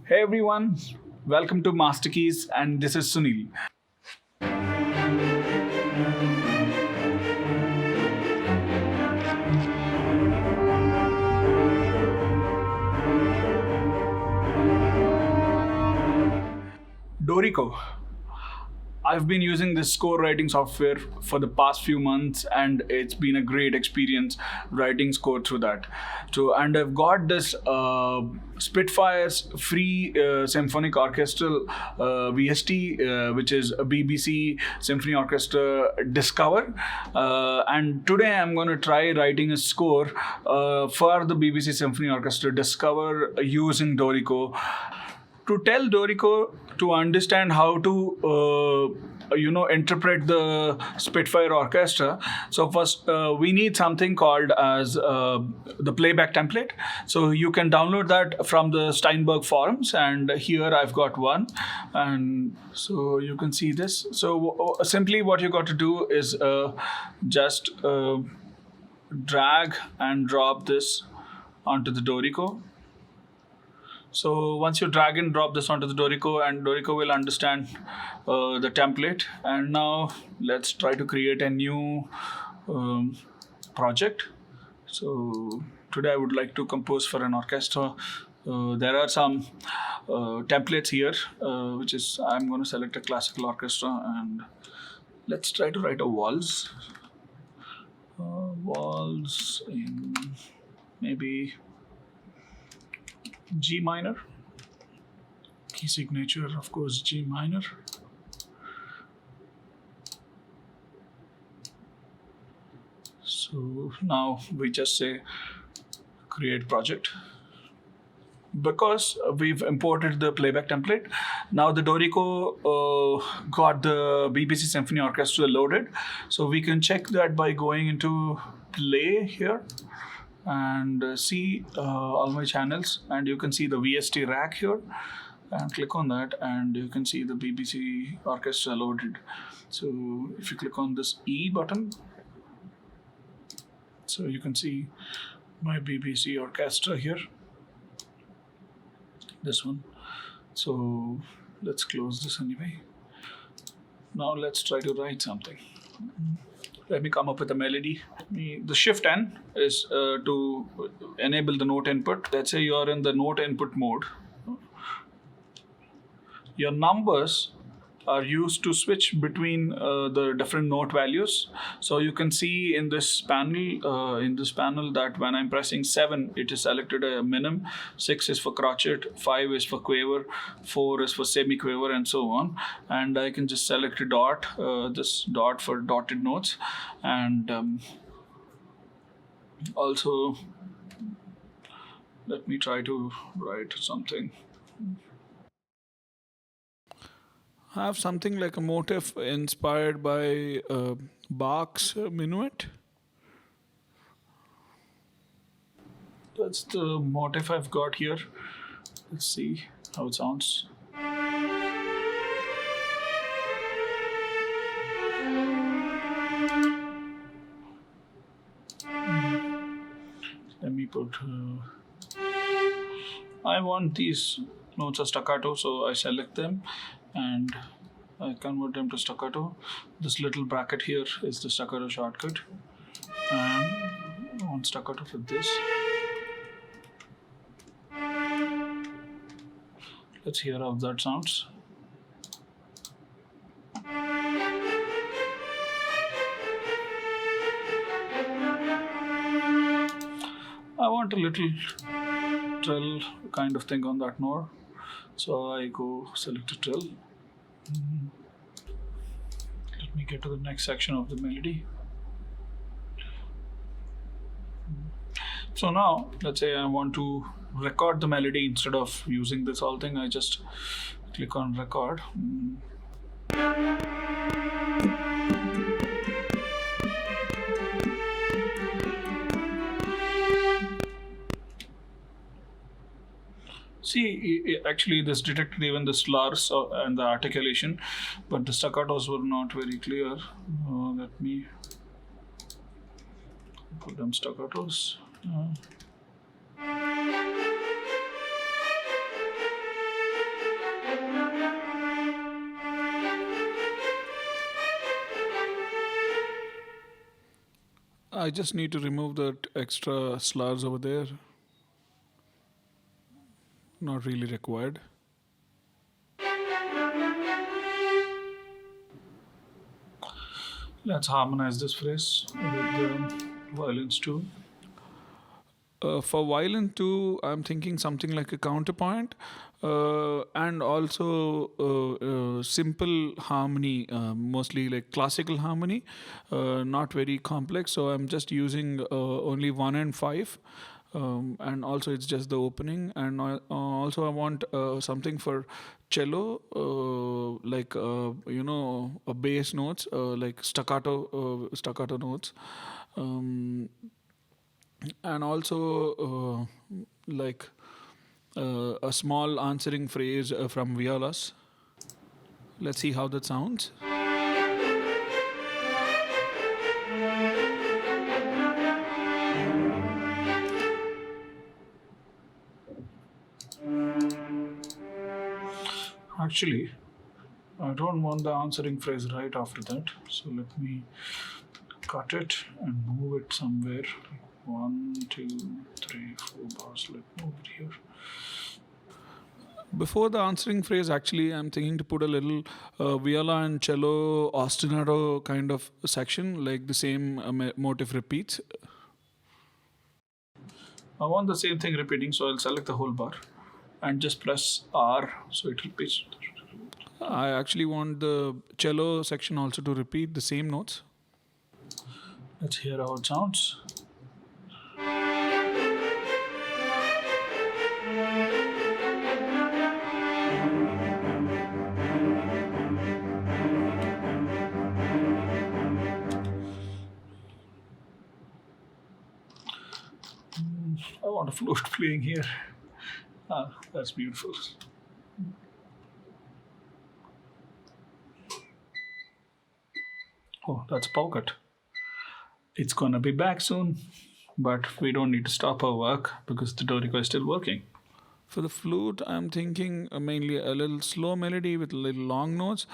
Hey everyone, welcome to Master Keys, and this is Sunil. Dorico. I've been using this score writing software for the past few months, and it's been a great experience writing score through that. And I've got this Spitfire's free symphonic orchestral VST, which is a BBC Symphony Orchestra Discover. And today I'm going to try writing a score for the BBC Symphony Orchestra Discover using Dorico. To tell Dorico to understand how to interpret the Spitfire orchestra, so first we need something called as the playback template. So you can download that from the Steinberg forums, and here I've got one, and so you can see this. So simply what you got to do is just drag and drop this onto the Dorico. So once you drag and drop this onto the Dorico, and Dorico will understand the template. And now let's try to create a new project. So today I would like to compose for an orchestra. There are some templates here, which is I'm going to select a classical orchestra, and let's try to write a waltz. Waltz in maybe G minor, key signature, of course, G minor. So now we just say create project. Because we've imported the playback template, now the Dorico got the BBC Symphony Orchestra loaded. So we can check that by going into play here and see all my channels, and you can see the VST Rack here, and click on that and you can see the BBC Orchestra loaded. So if you click on this E button, so you can see my BBC Orchestra here, this one. So let's close this anyway. Now let's try to write something. Let me come up with a melody. The Shift N is to enable the note input. Let's say you are in the note input mode. Your numbers are used to switch between the different note values. So you can see in this panel, that when I'm pressing 7, it is selected a minim, 6 is for crotchet, 5 is for quaver, 4 is for semi-quaver, and so on. And I can just select a dot, this dot for dotted notes. And also, let me try to write something. I have something like a motif inspired by Bach's Minuet. That's the motif I've got here. Let's see how it sounds. Let me put... I want these notes as staccato, so I select them and I convert them to staccato. This little bracket here is the staccato shortcut, and I want staccato for this. Let's hear how that sounds. I want a little trill kind of thing on that note, so I go select a trill. Let me get to the next section of the melody. So now, let's say I want to record the melody. Instead of using this whole thing, I just click on record. See, actually this detected even the slurs and the articulation, but the staccatos were not very clear. Let me put them staccatos. I just need to remove that extra slurs over there. Not really required. Let's harmonize this phrase with the violins too. For violin too, I'm thinking something like a counterpoint, and also simple harmony, mostly like classical harmony, not very complex. So I'm just using only 1 and 5. And also it's just the opening, and also I want something for cello, a bass notes, like staccato notes, um, and also like a small answering phrase from violas. Let's see how that sounds. Actually, I don't want the answering phrase right after that. So let me cut it and move it somewhere. 1, 2, 3, 4 bars. Let me move it here. Before the answering phrase, actually, I'm thinking to put a little viola and cello ostinato kind of section, like the same motif repeats. I want the same thing repeating, so I'll select the whole bar and just press R so it repeats. I actually want the cello section also to repeat the same notes. Let's hear how it sounds. I want a flute playing here. Ah, that's beautiful. Oh, that's Polkat. It's gonna be back soon, but we don't need to stop our work because the Dorico is still working. For the flute, I'm thinking mainly a little slow melody with little long notes,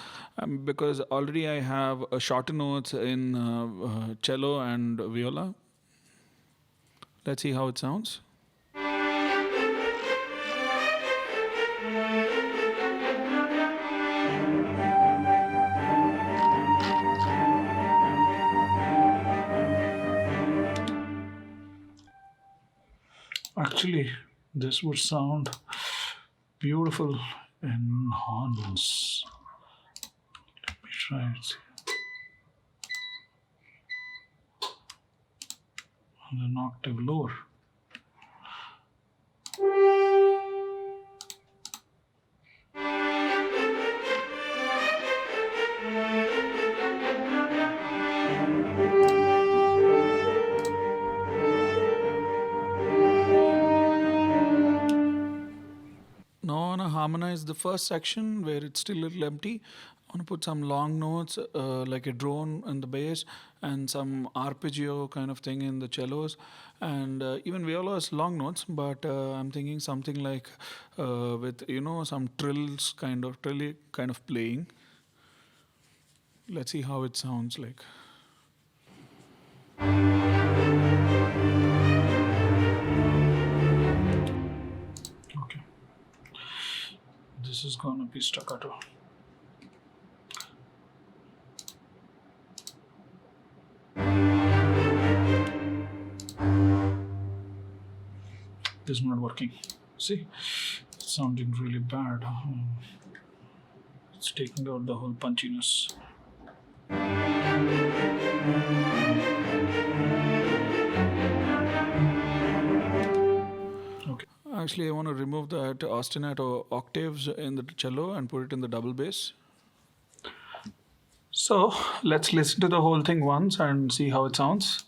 because already I have shorter notes in cello and viola. Let's see how it sounds. Actually, this would sound beautiful in horns. Let me try it. On an octave lower. Now I want to harmonize the first section where it's still a little empty. I want to put some long notes, like a drone in the bass, and some arpeggio kind of thing in the cellos, and even viola is long notes. But I'm thinking something like with some trilly kind of playing. Let's see how it sounds like. Okay. This is gonna be staccato. This is not working. See, it's sounding really bad. It's taking out the whole punchiness. Okay. Actually, I want to remove that ostinato octaves in the cello and put it in the double bass. So let's listen to the whole thing once and see how it sounds.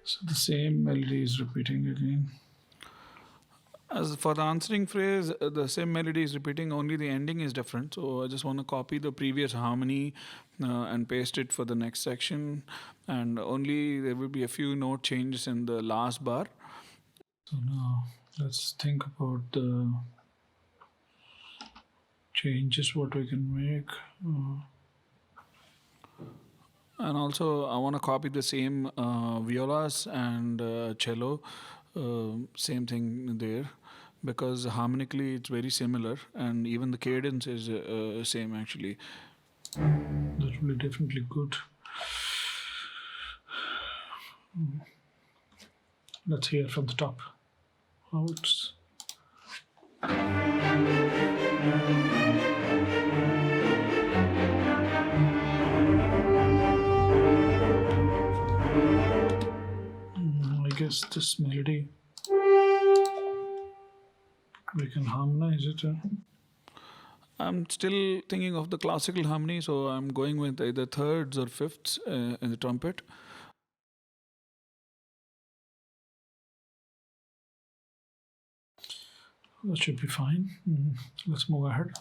So the same melody is repeating again. As for the answering phrase, the same melody is repeating, only the ending is different. So I just want to copy the previous harmony and paste it for the next section. And only there will be a few note changes in the last bar. So now let's think about the changes what we can make. And also, I want to copy the same violas and cello, same thing there, because harmonically it's very similar, and even the cadence is same actually. That will be definitely good. Let's hear from the top how it's. I guess this melody we can harmonize it. I'm still thinking of the classical harmony, so I'm going with either thirds or fifths in the trumpet. That should be fine. Let's move ahead.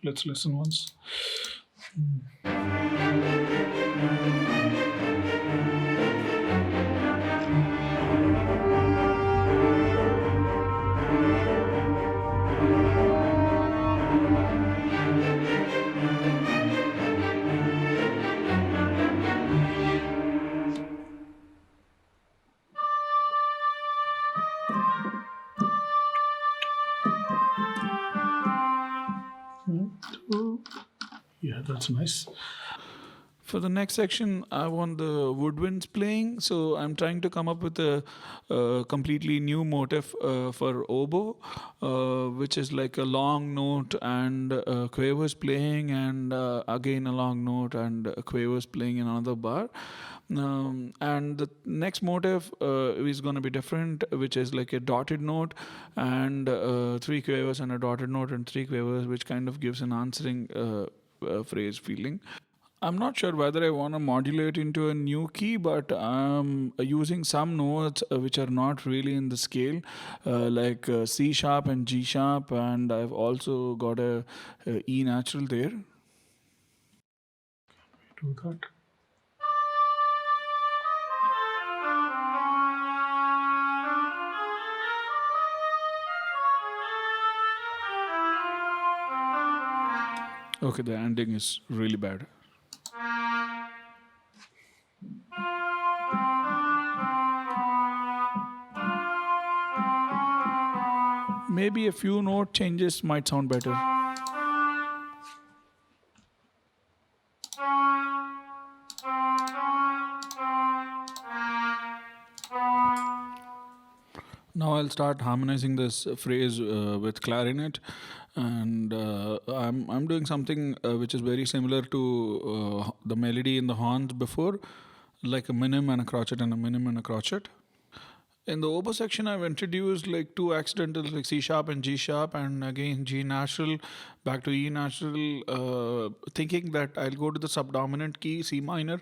Let's listen once. Yeah, that's nice. For the next section, I want the woodwinds playing. So I'm trying to come up with a completely new motif for oboe, which is like a long note and quavers playing, and again a long note and quavers playing in another bar. And the next motif is going to be different, which is like a dotted note and three quavers and a dotted note and three quavers, which kind of gives an answering phrase feeling. I'm not sure whether I want to modulate into a new key, but I'm using some notes which are not really in the scale, like C sharp and G sharp, and I've also got a E natural there. Can we do that? Okay, the ending is really bad. Maybe a few note changes might sound better. Now I'll start harmonizing this phrase with clarinet, and I'm doing something which is very similar to the melody in the horns before, like a minim and a crotchet and a minim and a crotchet. In the oboe section, I've introduced like two accidentals, like C sharp and G sharp, and again G natural, back to E natural, thinking that I'll go to the subdominant key, C minor.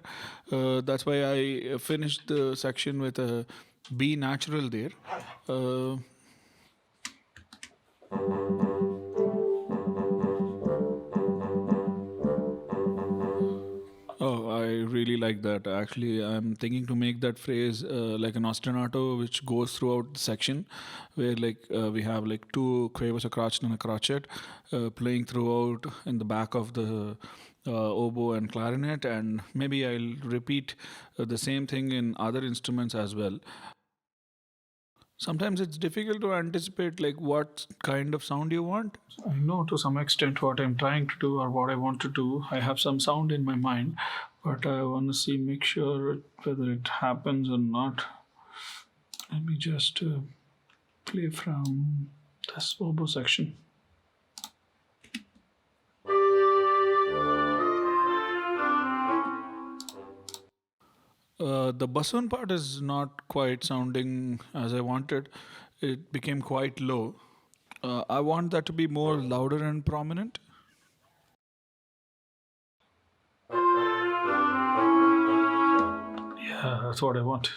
That's why I finished the section with a B natural there. Oh, I really like that. Actually, I'm thinking to make that phrase like an ostinato, which goes throughout the section, where like we have like two quavers, a crotchet and a crotchet, playing throughout in the back of the oboe and clarinet, and maybe I'll repeat the same thing in other instruments as well. Sometimes it's difficult to anticipate like what kind of sound you want. I know to some extent what I'm trying to do or what I want to do. I have some sound in my mind, but I want to see, make sure whether it happens or not. Let me just play from this oboe section. The bassoon part is not quite sounding as I wanted. It became quite low. I want that to be more louder and prominent. Yeah, that's what I want.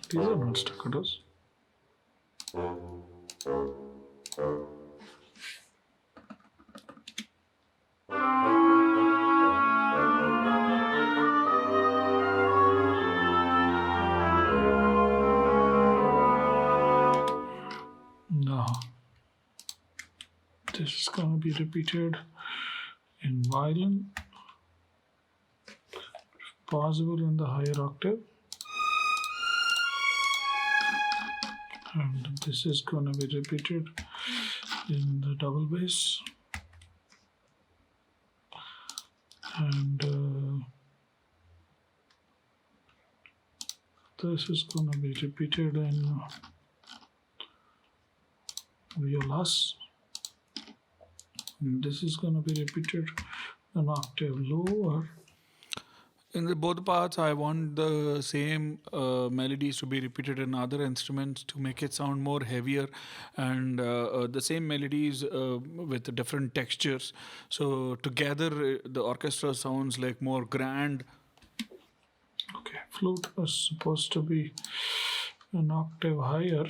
These are not staccatos. No. This is going to be repeated in violin, if possible in the higher octave. And this is going to be repeated in the double bass. And this is going to be repeated in violas. And this is going to be repeated an octave lower. In both parts, I want the same melodies to be repeated in other instruments to make it sound more heavier, and the same melodies with different textures. So together, the orchestra sounds like more grand. Okay, flute is supposed to be an octave higher.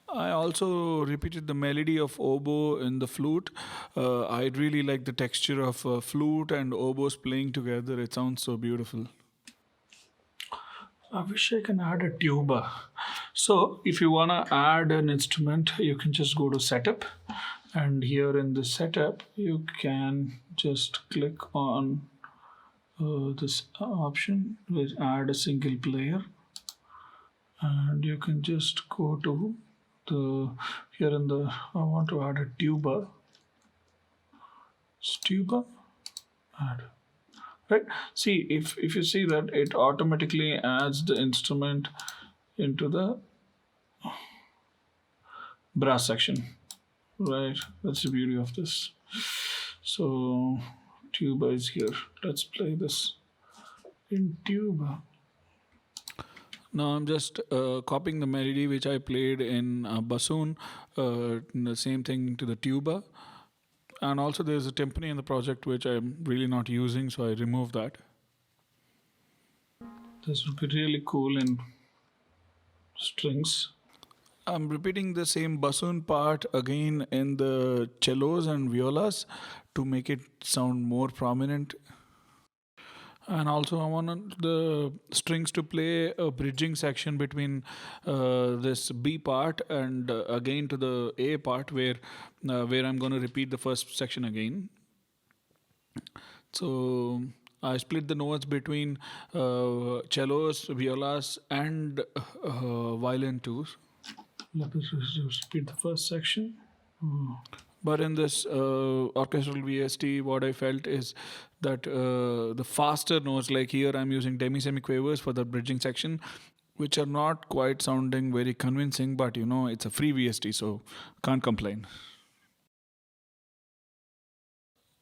I also repeated the melody of oboe in the flute. I really like the texture of flute and oboes playing together. It sounds so beautiful. I wish I can add a tuba. So if you want to add an instrument, you can just go to setup, and here in the setup you can just click on this option with add a single player, and you can just go to the here in the I want to add a tuba. It's tuba, add. Right, see if you see that it automatically adds the instrument into the brass section. Right, that's the beauty of this. So tuba is here. Let's play this in tuba. Now I'm just copying the melody which I played in bassoon, the same thing to the tuba. And also there's a timpani in the project which I'm really not using, so I removed that. This would be really cool in strings. I'm repeating the same bassoon part again in the cellos and violas to make it sound more prominent. And also I want the strings to play a bridging section between this B part and again to the A part where I'm going to repeat the first section again. So I split the notes between cellos, violas, and violin too. Let us repeat the first section. But in this orchestral VST, what I felt is that the faster notes, like here I'm using demi-semiquavers for the bridging section, which are not quite sounding very convincing, but it's a free VST, so can't complain.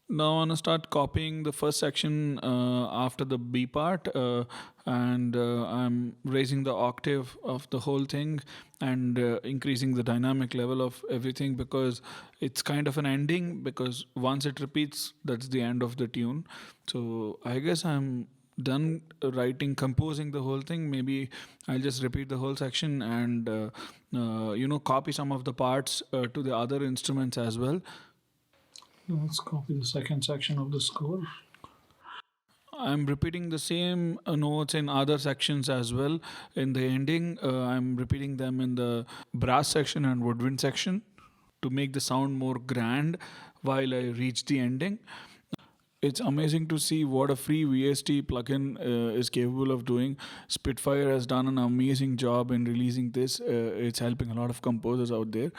Now I want to start copying the first section after the B part, and I'm raising the octave of the whole thing and increasing the dynamic level of everything, because it's kind of an ending, because once it repeats, that's the end of the tune. So I guess I'm done composing the whole thing. Maybe I'll just repeat the whole section and copy some of the parts to the other instruments as well. Let's copy the second section of the score. I'm repeating the same notes in other sections as well. In the ending, I'm repeating them in the brass section and woodwind section to make the sound more grand while I reach the ending. It's amazing to see what a free VST plugin is capable of doing. Spitfire has done an amazing job in releasing this. It's helping a lot of composers out there.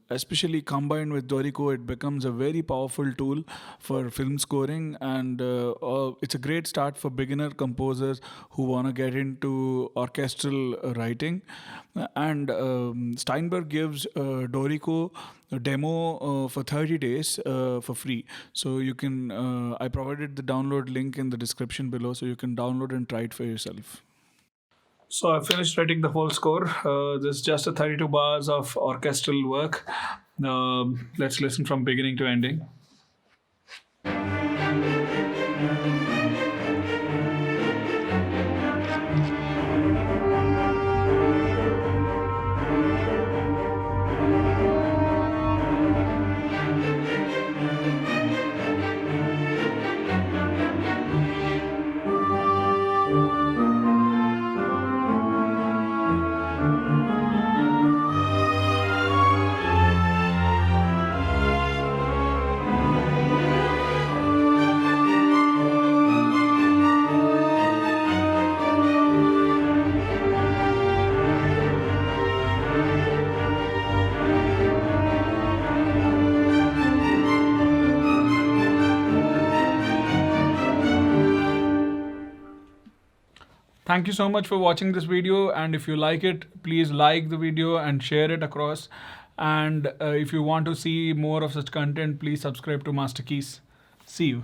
especially combined with Dorico, it becomes a very powerful tool for film scoring, and it's a great start for beginner composers who want to get into orchestral writing. And Steinberg gives Dorico a demo for 30 days for free. So you can, I provided the download link in the description below, so you can download and try it for yourself. So I finished writing the whole score. This is just a 32 bars of orchestral work. Let's listen from beginning to ending. Thank you so much for watching this video, and if you like it, please like the video and share it across. And if you want to see more of such content, please subscribe to Master Keys. See you.